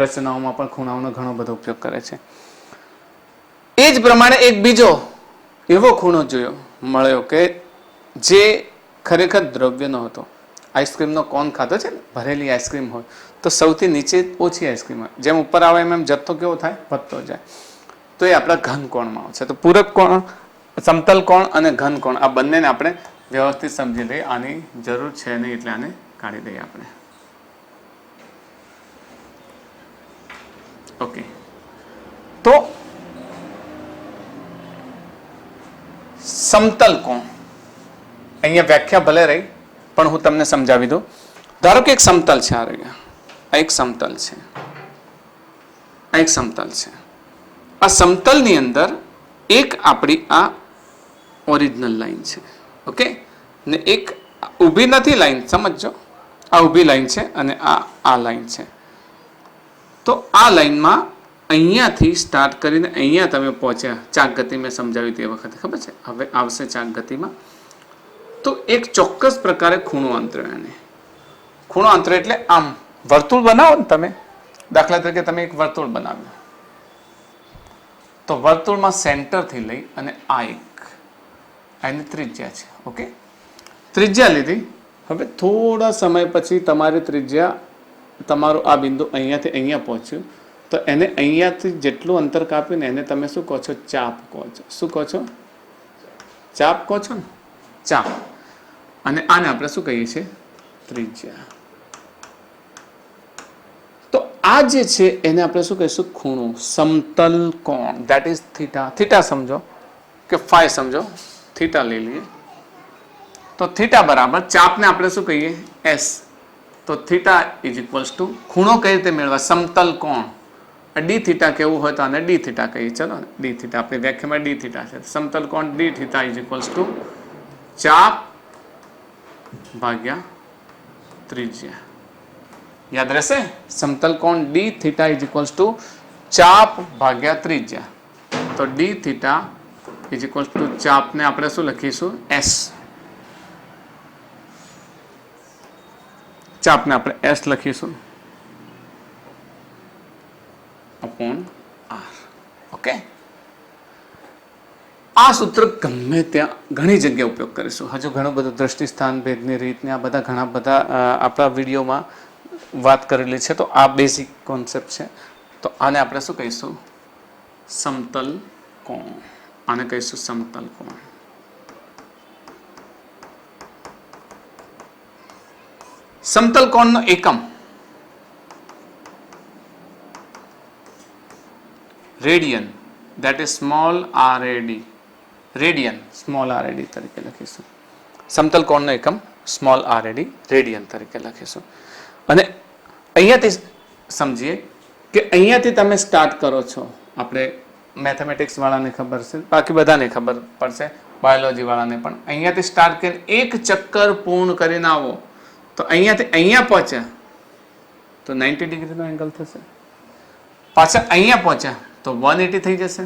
રચનાઓમાં પણ ખૂણાઓનો ઘણો બધો ઉપયોગ કરે છે. એ જ પ્રમાણે એક બીજો એવો ખૂણો મળ્યો કે જે ખરેખર દ્રવ્યનો હતો. આઈસ્ક્રીમનો કોન ખાતો છે ને, ભરેલી આઈસ્ક્રીમ હોય તો સૌથી નીચે ઓછી આઈસ્ક્રીમ હોય, જેમ ઉપર આવે એમ જથ્થો કેવો થાય, વધતો જાય. તો એ આપણા ઘન કોણમાં આવશે. તો પૂરક કોણ, સમતલ કોણ અને ઘન કોણ, આ બંનેને આપણે વ્યવસ્થિત સમજી લઈએ. આની જરૂર છે નહીં એટલે આને કાઢી દઈએ આપણે. ઓકે, તો સમતલ કોણ, અહીંયા વ્યાખ્યા ભલે રહી પણ હું તમને સમજાવી દઉં. ધારો કે એક સમતલ છે, આ રહ્યા, આ એક સમતલ છે, આ એક સમતલ છે. આ સમતલની અંદર એક આપણી આ ઓરિજિનલ લાઈન છે. ઓકે, ને એક ઊભી નથી લાઈન, સમજો, આ ઊભી લાઈન છે અને આ લાઈન છે. તો આ લાઈનમાં અહીંયાથી સ્ટાર્ટ કરીને અહીંયા તમે પહોંચ્યા. ચાક ગતિ મેં સમજાવી તે વખતે, ખબર છે, હવે આવશે ચાક ગતિમાં. તો એક ચોક્કસ પ્રકારે ખૂણો અંતર, એને ખૂણો અંતર એટલે આમ વર્તુળ બનાવો ને તમે, દાખલા તરીકે તમે એક વર્તુળ બનાવ્યું, તો વર્તુળમાં સેન્ટરથી લઈ અને આ એની ત્રિજ્યા છે. ઓકે, ત્રિજ્યા લીધી. હવે થોડા સમય પછી તમારી ત્રિજ્યા, તમારું આ બિંદુ અહીંયાથી અહીંયા પહોંચ્યું, તો એને અહીંયાથી જેટલું અંતર કાપ્યું ને એને તમે શું કહો છો, ચાપ કહો છો. શું કહો છો, ચાપ કહો છો ને, ચાપ. અને આને આપણે શું કહીએ છીએ, ત્રિજ્યા. તો આ જે છે એને આપણે શું કહીશું, ખૂણો, સમતલ કોણ, ધેટ ઇઝ થીટા. થીટા સમજો કે ફાઈ સમજો, થીટા લઈ લઈએ. તો થીટા બરાબર ચાપને આપણે શું કહીએ, એસ. તો થીટા ઇઝ ઇક્વલ્સ ટુ, ખૂણો કઈ રીતે મેળવા, સમતલ કોણ. ડી થીટા કેવું હોય તો આને ડી થીટા કહીએ. ચલો, ડી થીટા આપણી વ્યાખ્યામાં ડી થીટા છે. સમતલ કોણ d theta is equals to ચાપ ભાગ્યા ત્રિજ્યા. યાદ રહેશે, સમતલ કોણ d theta is equals to ચાપ ભાગ્યા ત્રિજ્યા. તો d theta is equals to ચાપને આપણે શું લખીશું, એસ. ચાપને આપણે એસ લખીશું અપોન આર. ઓકે, આ સૂત્ર ગમે ત્યાં ઘણી જગ્યાએ ઉપયોગ કરીશું. હજુ ઘણું બધું દ્રષ્ટિ સ્થાન ભેદની રીતને આ બધા ઘણા બધા આપણા વિડીયોમાં વાત કરેલી છે. તો આ બેઝિક કોન્સેપ્ટ છે. તો આને આપણે શું કહીશું, સમતલ કોણ. આને કહીશું સમતલ કોણ. સમતલ કોણનો એકમ radian, that is small rad. Radian, small rad તરીકે લખીશું. સમતલ કોણનો એકમ સ્મોલ rad, રેડિયન તરીકે લખીશું. અને અહીંયાથી સમજીએ કે અહીંયાથી તમે સ્ટાર્ટ કરો છો. આપણે મેથેમેટિક્સ વાળાને ખબર છે, બાકી બધાને ખબર પડશે, બાયોલોજી વાળાને પણ. અહીંયાથી સ્ટાર્ટ કરીને એક ચક્કર પૂર્ણ કરીને આવો તો અહીંયાથી અહીંયા પહોંચ્યા તો 90 ડિગ્રીનો એંગલ થશે. પાછા અહીંયા પહોંચ્યા તો 180 થઈ જશે,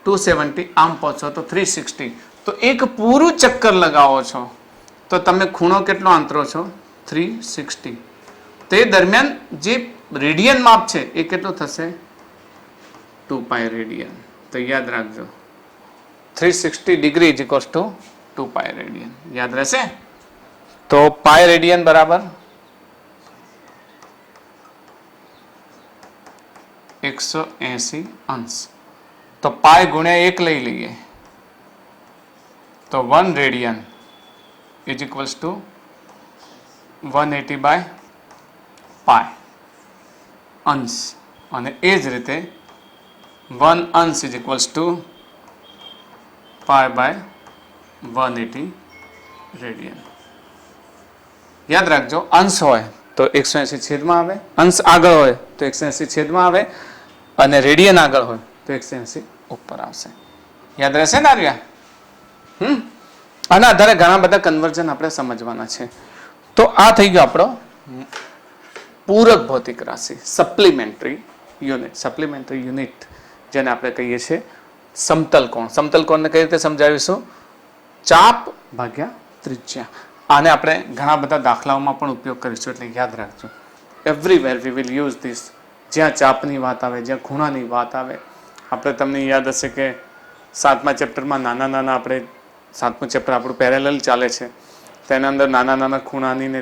270, આમ પહોંચો તો 360. તો એક પૂરું ચક્કર લગાવો છો તો તમે ખૂણો કેટલો આંતરો છો, 360. તે દરમિયાન જે રેડિયન માપ છે એ કેટલું થશે, 2π રેડિયન. તો યાદ રાખજો, 360 degree is equals to 2π radian. યાદ રહેશે. તો પાય રેડિયન બરાબર 180 અંશ. તો પાય ગુણ્યા 1 લઈ લઈએ તો 1 radian is equals to 180 by pi અંશ. અને એ જ રીતે 1 અંશ is equals to pi by 180 radian. યાદ રાખજો, અંશ હોય તો 180 છેદમાં આવે, અંશ આગળ હોય તો 180 છેદમાં આવે, અને રેડિયન આગળ હોય તો 180 ઉપર આવશે. યાદ રહેશે ને આર્યા? આના આધારે ઘણા બધા કન્વર્ઝન આપણે સમજવાના છે. તો આ થઈ ગયો આપણો પૂરક ભૌતિક રાશિ, સપ્લિમેન્ટરી યુનિટ, જેને આપણે કહીએ છીએ સમતલ કોણ. સમતલ કોણને કઈ રીતે સમજાવીશું? ચાપ ભાગ્યા ત્રિજ્યા. આને આપણે ઘણા બધા દાખલાઓમાં પણ ઉપયોગ કરીશું, એટલે યાદ રાખજો. Everywhere we will use this. જ્યાં ચાપની વાત આવે, જ્યાં ખૂણાની વાત આવે, આપણે તમને યાદ હશે કે 7મા ચેપ્ટરમાં નાના આપણે 7મું ચેપ્ટર આપણું પેરેલલ ચાલે છે, તેના અંદર નાના ખૂણાની ને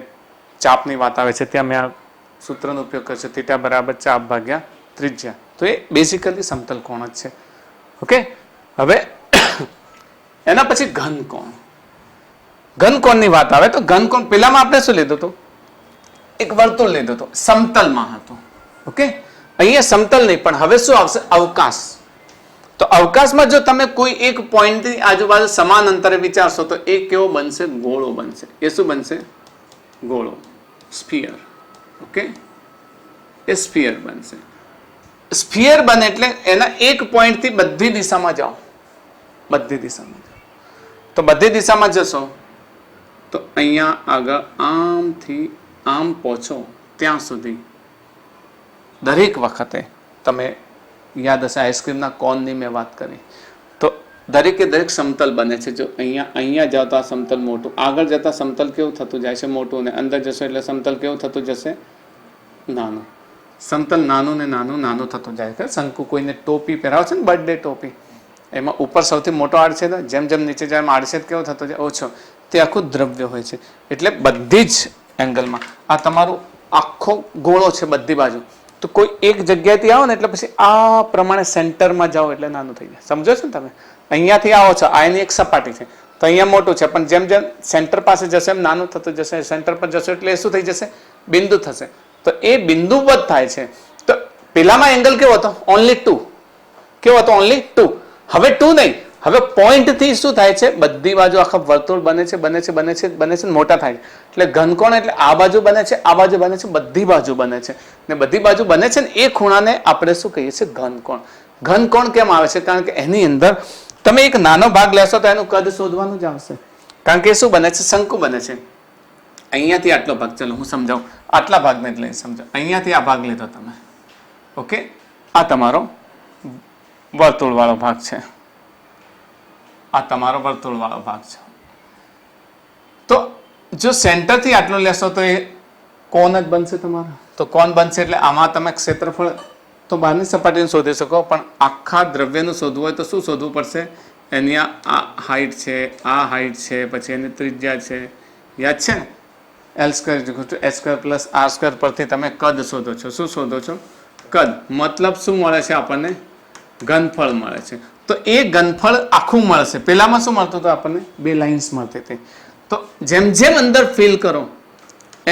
ચાપની વાત આવે છે, ત્યાં મેં આ સૂત્રનો ઉપયોગ કર્યો છે, થીટા બરાબર ચાપ ભાગ્યા ત્રિજ્યા. તો એ બેઝિકલી સમતલ કોણ જ છે. ઓકે, હવે એના પછી ઘન કોણ. ઘન કોણની વાત આવે તો ઘન કોણ પેલામાં આપણે શું લીધું હતું? એક વર્તુળ લીધું હતું, સમતલમાં હતું. ઓકે, અહીંયા સમતલ નહીં, પણ હવે શું આવશે? અવકાશ. તો અવકાશમાં જો તમે કોઈ એક પોઈન્ટની આજુબાજુ સમાન અંતરે વિચારશો તો એ કેવો બનશે? ગોળો બનશે. એ શું બનશે? ગોળો, સ્ફિયર. ઓકે, એ સ્ફિયર બનશે. સ્ફિયર બને એટલે એના એક પોઈન્ટથી બધી દિશામાં જાઓ, બધી દિશામાં જાઓ. તો બધી દિશામાં જશો તો અહીંયા આગળ આમથી આમ પહોંચો ત્યાં સુધી દરેક વખતે તમે યાદ હશે આઈસ્ક્રીમના કોનની મેં વાત કરી, તો દરેકે દરેક સમતલ બને છે. જો અહીંયા જાઓ તો આ સમતલ મોટું, આગળ જતા સમતલ કેવું થતું જાય છે? મોટું. ને અંદર જશો એટલે સમતલ કેવું થતું જશે? નાનું. સમતલ નાનું ને નાનું થતું જાય છે. શંકુ કોઈને ટોપી પહેરાવે છે ને, બર્થડે ટોપી, એમાં ઉપર સૌથી મોટો આડછેદ, જેમ જેમ નીચે જાય આડછેદ કેવો થતો જાય? ઓછો. તે આખું દ્રવ્ય હોય છે. એટલે બધી જ એંગલમાં આ તમારું આખો ગોળો છે બધી બાજુ. તો કોઈ એક જગ્યાએથી આવો ને એટલે પછી આ પ્રમાણે સેન્ટરમાં જાઓ એટલે નાનું થઈ જાય. સમજો છો ને તમે? અહીંયાથી આવો છો, આ એની એક સપાટી છે, તો અહીંયા મોટું છે, પણ જેમ જેમ સેન્ટર પાસે જશે એમ નાનું થતું જશે. સેન્ટર પર જશો એટલે શું થઈ જશે? બિંદુ થશે. તો એ બિંદુવત થાય છે. તો પેલામાં એંગલ કેવો હતો? ઓનલી 2. કેવો હતો? ઓનલી 2. હવે 2 નહીં, હવે પોઈન્ટ થી શું થાય છે? બધી બાજુ આખા વર્તુળ બને છે, મોટા થાય છે. એટલે ઘનકોણ એટલે આ બાજુ બને છે, આ બાજુ બને છે, બધી બાજુ બને છે. ને બધી બાજુ બને છે ને એ ખૂણાને આપણે શું કહીએ છીએ? ઘનકોણ. ઘનકોણ કેમ આવે છે? કારણ કે એની અંદર તમે એક નાનો ભાગ લેશો તો એનું કદ શોધવાનું જ આવશે. કારણ કે શું બને છે? શંકુ બને છે. અહીંયાથી આટલો ભાગ, ચલો હું સમજાવું, આટલા ભાગને જ લઈ સમજાવ. અહીંયાથી આ ભાગ લીધો તમે. ઓકે, આ તમારો વર્તુળ વાળો ભાગ છે, આ તમારો વર્તુળ વાળો ભાગ છે. તો જો સેન્ટર થી આટલો લેશો તો એ કોણ જ બનશે તમારો. તો કોણ બનશે એટલે આમાં તમે ક્ષેત્રફળ તો બહારની સપાટીને શોધી શકો, પણ આખા દ્રવ્યનું શોધવું હોય તો શું શોધવું પડશે? એની આ હાઈટ છે, આ હાઈટ છે, પછી એની ત્રિજ્યા છે, યાદ છે ને? L² + R² પરથી તમે કદ શોધો છો. શું શોધો છો? કદ. મતલબ શું મળે છે આપણને? ઘનફળ મળે છે. તો એ ઘનફળ આખું મળશે. પેલામાં શું મળતું હતું આપણને? 2 લાઇન્સ મળતી હતી. તો જેમ જેમ અંદર ફિલ કરો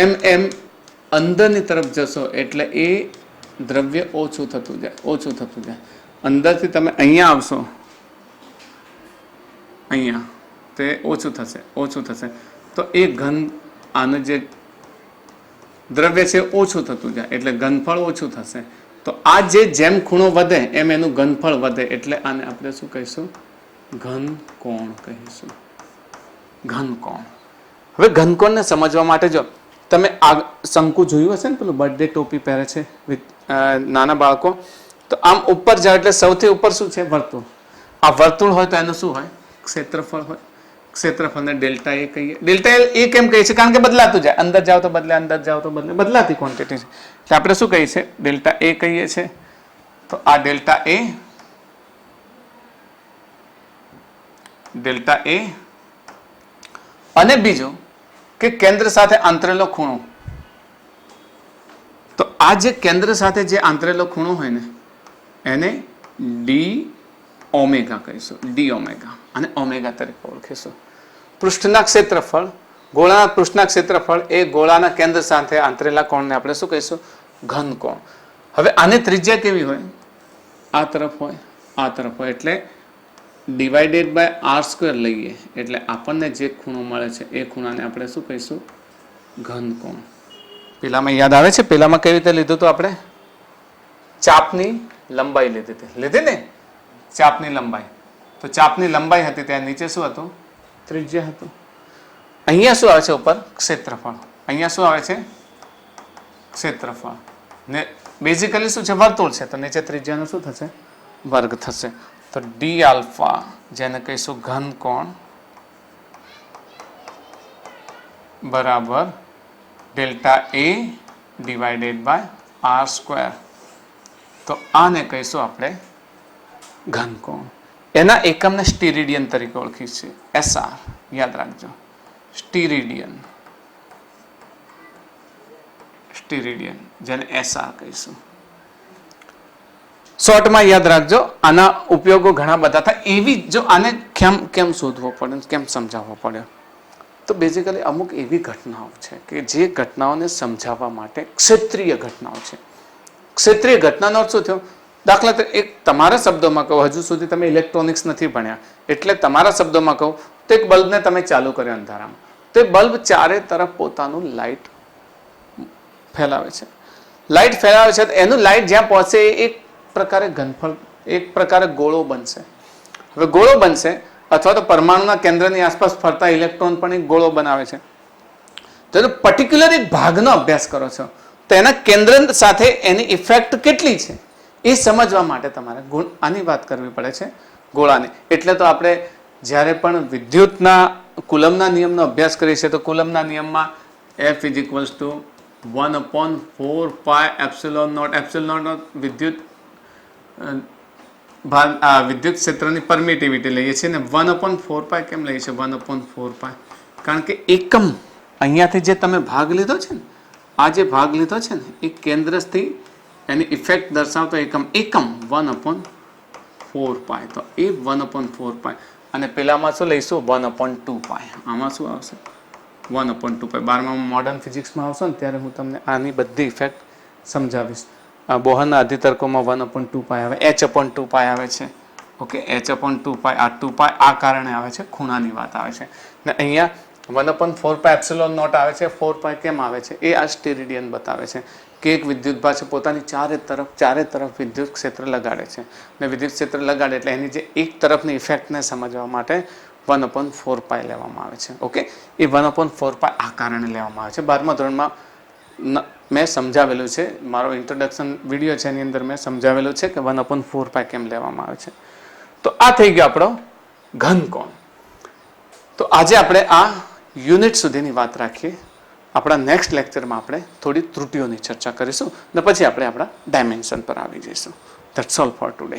એમ એમ અંદરની તરફ જશો એટલે એ દ્રવ્ય ઓછું થતું જાય. અંદરથી તમે અહીંયા આવશો, અહીંયા તે ઓછું થશે. તો એ આનું જે દ્રવ્ય છે ઓછું થતું જાય એટલે ઘનફળ ઓછું થશે. તો આ જેમ ખૂણો વધે એમ એનું ઘનફળ વધે, એટલે આને આપણે શું કહીશું? ઘનકોણ કહીશું. ઘનકોણ. હવે ઘનકોણને સમજવા માટે જો તમે શંકુ જોયું હશે ને, પેલું બર્થડે ટોપી પહેરે છે નાના બાળકો, તો આમ ઉપર જાવ એટલે સૌથી ઉપર શું છે? વર્તુળ. આ વર્તુળ હોય તો એનું શું હોય? ક્ષેત્રફળ હોય. ક્ષેત્રફળને ડેલ્ટા એ કહીએ. ડેલ્ટા એ કેમ કહીએ છીએ? કારણ કે બદલાતું જાય. અંદર જાવ તો બદલે, અંદર જાવ તો બદલે, બદલાતી ક્વોન્ટિટી છે. એટલે આપણે શું કહીએ છીએ? ડેલ્ટા એ કહીએ છીએ. તો આ ડેલ્ટા એ અને બીજું કે કેન્દ્ર સાથે આંતરેલો ખૂણો. તો આ જે કેન્દ્ર સાથે જે આંતરેલો ખૂણો હોય ને એને ડી ઓમેગા કહીશું. ડી ઓમેગા અને ઓમેગા તરીકે ઓળખીશું. પૃષ્ઠના ક્ષેત્રફળ, ગોળાના પૃષ્ઠના ક્ષેત્રફળ એ ગોળાના કેન્દ્ર સાથે આંતરેલા કોણને આપણે શું કહીશું? ઘનકોણ. હવે આની ત્રિજ્યા કેવી હોય? આ તરફ હોય, આ તરફ હોય. એટલે / R² લઈએ એટલે આપણને જે ખૂણો મળે છે એ ખૂણાને આપણે શું કહીશું? ઘનકોણ. પેલામાં યાદ આવે છે? પેલામાં કેવી રીતે લીધું હતું આપણે? ચાપની લંબાઈ લીધી ને? ચાપની લંબાઈ. તો ચાપની લંબાઈ હતી, ત્યાં નીચે શું હતું? ત્રિજ્યા હતું. અહીંયા શું આવે છે? ઉપર ક્ષેત્રફળ. અહીંયા શું આવે છે? ક્ષેત્રફળ. ને બેઝિકલી શું છે? વર્તુળ છે, તો નીચે ત્રિજ્યાનો શું થશે? વર્ગ થશે. તો ડી આલ્ફા, જેને કહીશું ઘનકોણ, બરાબર delta A divided by R square. તો આને કહીશું આપણે ઘનકોણ. એના એકમને સ્ટીરિડિયન તરીકે ઓળખીશું, એસઆર. યાદ રાખજો, સ્ટીરિડિયન, જેને એસઆર કહીશું. શોર્ટમાં યાદ રાખજો, આના ઉપયોગો ઘણા બધા થાય. એવી જો આને કેમ શોધવો પડે, કેમ સમજાવવો પડે, તો બેઝિકલી અમુક એવી ઘટનાઓ છે કે જે ઘટનાઓને સમજાવવા માટે ક્ષેત્રીય ઘટનાઓ છે. ક્ષેત્રીય ઘટનાનો અર્થ શું થયો? દાખલા તરીકે એક તમારા શબ્દોમાં કહું, હજુ સુધી તમે ઇલેક્ટ્રોનિક્સ નથી ભણ્યા, એટલે તમારા શબ્દોમાં કહું તો એક બલ્બને તમે ચાલુ કર્યો અંધારામાં, તો એ બલ્બ ચારે તરફ પોતાનું લાઇટ ફેલાવે છે. લાઇટ ફેલાવે છે તો એનું લાઇટ જ્યાં પહોંચે એક પ્રકારે ઘનફળ, એક પ્રકારે ગોળો બનશે. હવે ગોળો બનશે, અથવા તો પરમાણુના કેન્દ્રની આસપાસ ફરતા ઇલેક્ટ્રોન પણ એક ગોળો બનાવે છે. તો એનો પર્ટિક્યુલર એક ભાગનો અભ્યાસ કરો છો, તો એના કેન્દ્ર સાથે એની ઇફેક્ટ કેટલી છે એ સમજવા માટે તમારે આની વાત કરવી પડે છે, ગોળાની. એટલે તો આપણે જ્યારે પણ વિદ્યુતના કુલમના નિયમનો અભ્યાસ કરીએ છીએ, તો કુલમના નિયમમાં F = 1/4πε0. વિદ્યુત વિદ્યુત ક્ષેત્રની પરમિટિવિટી લઈએ છીએ ને 1/4π કેમ લઈએ છીએ? 1/4π કારણ કે એકમ, અહીંયાથી જે તમે ભાગ લીધો છે ને, આ જે ભાગ લીધો છે ને, એ કેન્દ્રથી એની ઇફેક્ટ દર્શાવતો એકમ 1/4π. તો એ 1/4π. અને પેલામાં શું લઈશું? 1/2π. આમાં શું આવશે? 1/2π. 12માં મોડર્ન ફિઝિક્સમાં આવશો ને ત્યારે હું તમને આની બધી ઇફેક્ટ સમજાવીશ. બોહરના અધિતર્કોમાં 1/2π આવે, h/2π આવે છે. Okay, h/2π. આ 2π આ કારણે આવે છે, ખૂણાની વાત આવે છે. ને અહીંયા 1/4πε0 આવે છે. 4π કેમ આવે છે? એ આ સ્ટીરિડિયન બતાવે છે કે એક વિદ્યુતભાર છે, પોતાની ચારે તરફ વિદ્યુત ક્ષેત્ર લગાડે છે. ને વિદ્યુત ક્ષેત્ર લગાડે એટલે એની જે એક તરફની ઇફેક્ટને સમજવા માટે 1/4π લેવામાં આવે છે. ઓકે, એ 1/4π આ કારણે લેવામાં આવે છે. 12મા ધોરણમાં મેં સમજાવેલું છે, મારો ઇન્ટ્રોડક્શન વિડીયો છે એની અંદર મેં સમજાવેલું છે કે 1/4π કેમ લેવામાં આવે છે. તો આ થઈ ગયો આપણો ઘનકોણ. તો આજે આપણે આ યુનિટ સુધીની વાત રાખીએ. આપણા નેક્સ્ટ લેક્ચરમાં આપણે થોડી ત્રુટીઓની ચર્ચા કરીશું ને પછી આપણે આપણા ડાયમેન્શન પર આવી જઈશું. That's all four today.